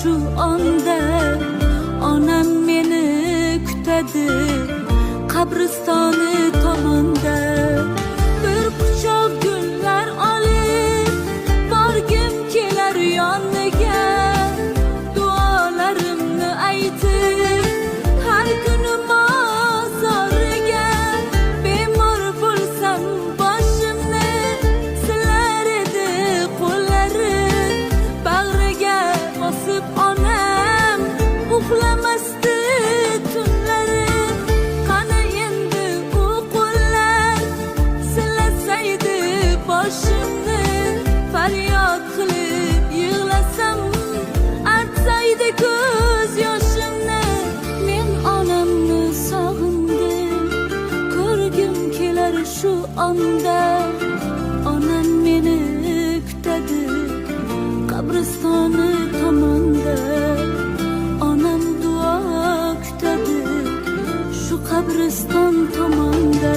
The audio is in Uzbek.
şu anda onam meni kutadi qabristoni tomonda. Bir quchoq gullar olib borgim kelar yoniga, duolarimni aytib har kuni mozoriga. Bemor bo'lsam boshimni silar edi qo'llari, bag'riga bosib onam uxlamasdi tunlari. Qani endi u qo'llar silasaydi boshimni, faryod qilib yig'lasam artsaydi ko'z yoshimni. Men onamni sog'indim, ko'rgim kelar shu onda. Onam meni kutadi qabristoni tomonda. Onam duo kutadi shu qabriston tomonda.